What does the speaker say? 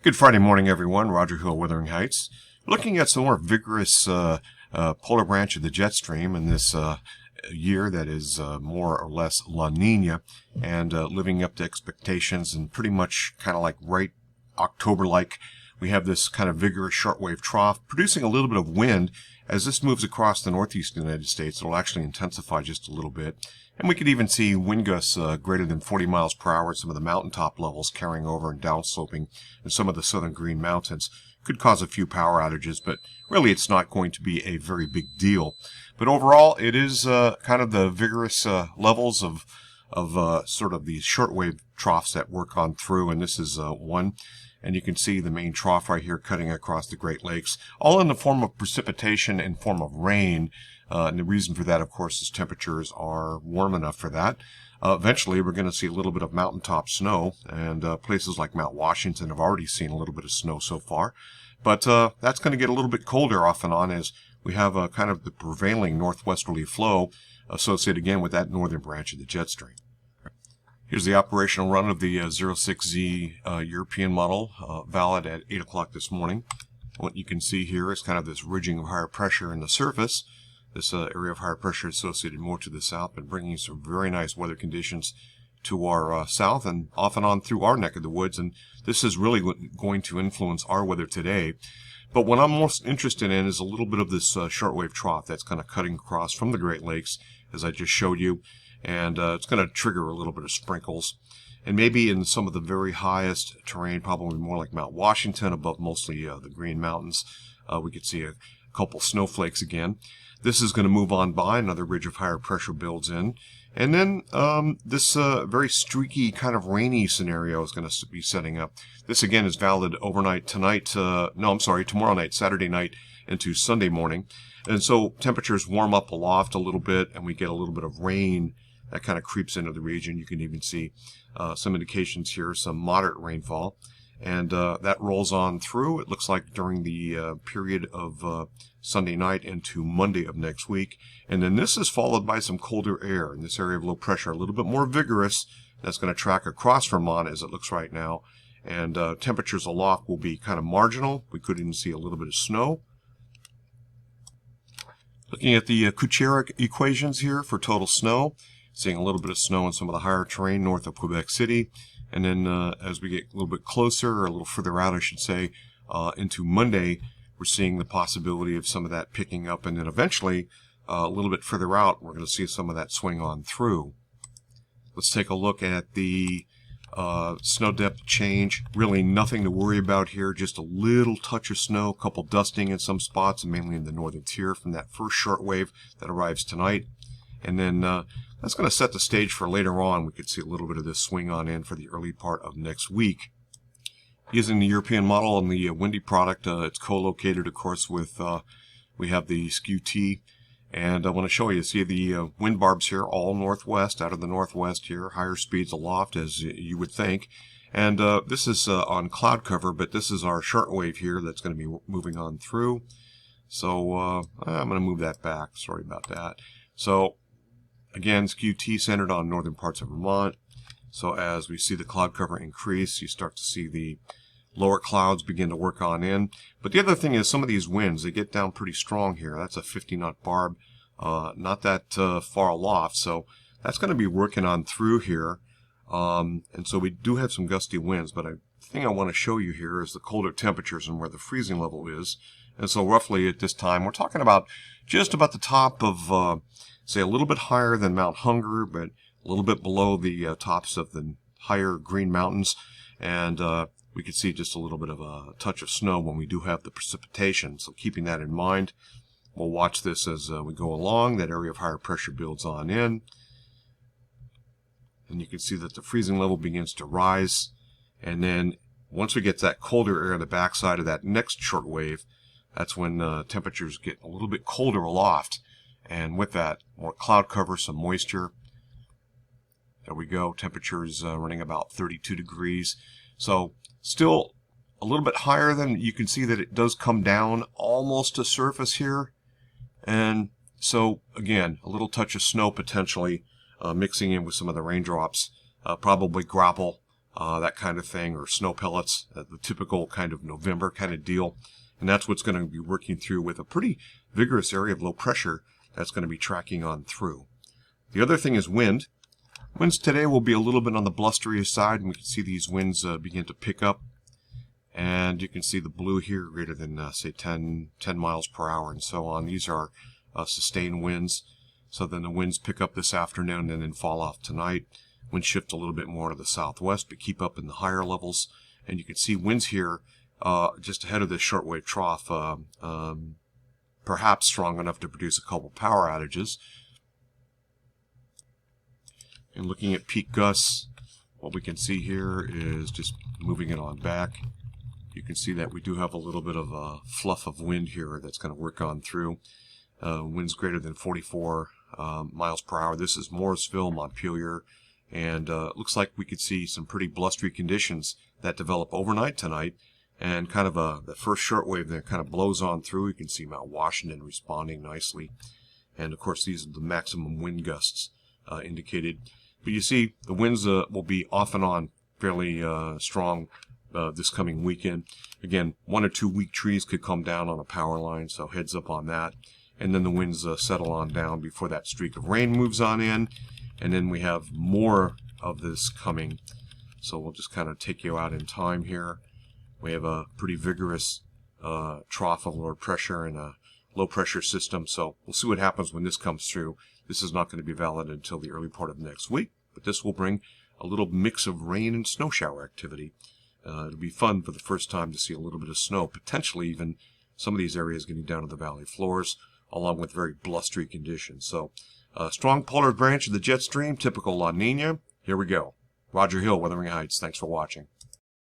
Good Friday morning, everyone. Roger Hill, Wuthering Heights. Looking at some more vigorous polar branch of the jet stream in this year that is more or less La Nina and living up to expectations, and pretty much kind of like right October-like. We have this kind of vigorous shortwave trough producing a little bit of wind. As this moves across the northeast United States, it'll actually intensify just a little bit. And we could even see wind gusts greater than 40 miles per hour at some of the mountaintop levels carrying over and downsloping in some of the southern Green Mountains. Could cause a few power outages, but really it's not going to be a very big deal. But overall, it is kind of the vigorous levels of sort of these shortwave troughs that work on through, and this is one. And you can see the main trough right here cutting across the Great Lakes, all in the form of precipitation and form of rain. And the reason for that, of course, is temperatures are warm enough for that. Eventually, we're going to see a little bit of mountaintop snow, and places like Mount Washington have already seen a little bit of snow so far. But that's going to get a little bit colder off and on as we have kind of the prevailing northwesterly flow associated again with that northern branch of the jet stream. Here's the operational run of the 06Z European model, valid at 8 o'clock this morning. What you can see here is kind of this ridging of higher pressure in the surface. This area of higher pressure associated more to the south and bringing some very nice weather conditions to our south and off and on through our neck of the woods. And this is really going to influence our weather today. But what I'm most interested in is a little bit of this shortwave trough that's kind of cutting across from the Great Lakes, as I just showed you. And it's going to trigger a little bit of sprinkles. And maybe in some of the very highest terrain, probably more like Mount Washington, above mostly the Green Mountains, we could see a couple snowflakes again. This is going to move on by, another ridge of higher pressure builds in. And then this very streaky kind of rainy scenario is going to be setting up. This again is valid overnight tonight, tomorrow night, Saturday night into Sunday morning. And so temperatures warm up aloft a little bit and we get a little bit of rain that kind of creeps into the region. You can even see some indications here, some moderate rainfall. And that rolls on through, it looks like, during the period of Sunday night into Monday of next week. And then this is followed by some colder air in this area of low pressure, a little bit more vigorous. That's going to track across Vermont as it looks right now. And temperatures aloft will be kind of marginal. We could even see a little bit of snow. Looking at the picturesque equations here for total snow. Seeing a little bit of snow in some of the higher terrain north of Quebec City. And then as we get a little bit closer, or a little further out, I should say, into Monday, we're seeing the possibility of some of that picking up. And then eventually, a little bit further out, we're going to see some of that swing on through. Let's take a look at the snow depth change. Really nothing to worry about here, just a little touch of snow, a couple dusting in some spots, and mainly in the northern tier from that first short wave that arrives tonight. And then that's going to set the stage for later on. We could see a little bit of this swing on in for the early part of next week. Using the European model and the windy product, it's co-located, of course, with, we have the skew T. And I want to show you, see the wind barbs here, all northwest, out of the northwest here, higher speeds aloft, as you would think. And this is on cloud cover, but this is our shortwave here that's going to be moving on through. So I'm going to move that back. Sorry about that. So again, skew T centered on northern parts of Vermont. So as we see the cloud cover increase, you start to see the lower clouds begin to work on in. But the other thing is some of these winds, they get down pretty strong here. That's a 50-knot barb, not that far aloft. So that's going to be working on through here. And so we do have some gusty winds. But the thing I want to show you here is the colder temperatures and where the freezing level is. And so roughly at this time, we're talking about just about the top of, say, a little bit higher than Mount Hunger, but a little bit below the tops of the higher Green Mountains. And we could see just a little bit of a touch of snow when we do have the precipitation. So keeping that in mind, we'll watch this as we go along. That area of higher pressure builds on in. And you can see that the freezing level begins to rise. And then once we get that colder air on the backside of that next short wave, that's when temperatures get a little bit colder aloft. And with that, more cloud cover, some moisture. There we go. Temperatures running about 32 degrees. So still a little bit higher than, you can see that it does come down almost to surface here. And so again, a little touch of snow potentially mixing in with some of the raindrops. Probably grapple that kind of thing, or snow pellets, the typical kind of November kind of deal. And that's what's going to be working through with a pretty vigorous area of low pressure that's going to be tracking on through. The other thing is wind. Winds today will be a little bit on the blustery side, and we can see these winds begin to pick up. And you can see the blue here greater than, say, 10 miles per hour and so on. These are sustained winds. So then the winds pick up this afternoon and then fall off tonight. Winds shift a little bit more to the southwest, but keep up in the higher levels. And you can see winds here just ahead of this shortwave trough, perhaps strong enough to produce a couple power outages. And looking at peak gusts, what we can see here is just moving it on back. You can see that we do have a little bit of a fluff of wind here that's going to work on through. Winds greater than 44 miles per hour. This is Morrisville, Montpelier, and it looks like we could see some pretty blustery conditions that develop overnight tonight, and kind of the first shortwave that kind of blows on through. You can see Mount Washington responding nicely, and of course these are the maximum wind gusts indicated. But you see the winds will be off and on fairly strong this coming weekend. Again, 1 or 2 weak trees could come down on a power line, so heads up on that. And then the winds settle on down before that streak of rain moves on in. And then we have more of this coming. So we'll just kind of take you out in time here. We have a pretty vigorous trough of lower pressure and a low pressure system. So we'll see what happens when this comes through. This is not going to be valid until the early part of next week. But this will bring a little mix of rain and snow shower activity. It'll be fun for the first time to see a little bit of snow, potentially even some of these areas getting down to the valley floors, along with very blustery conditions. So, strong polar branch of the jet stream, typical La Nina. Here we go. Roger Hill, Wuthering Heights. Thanks for watching.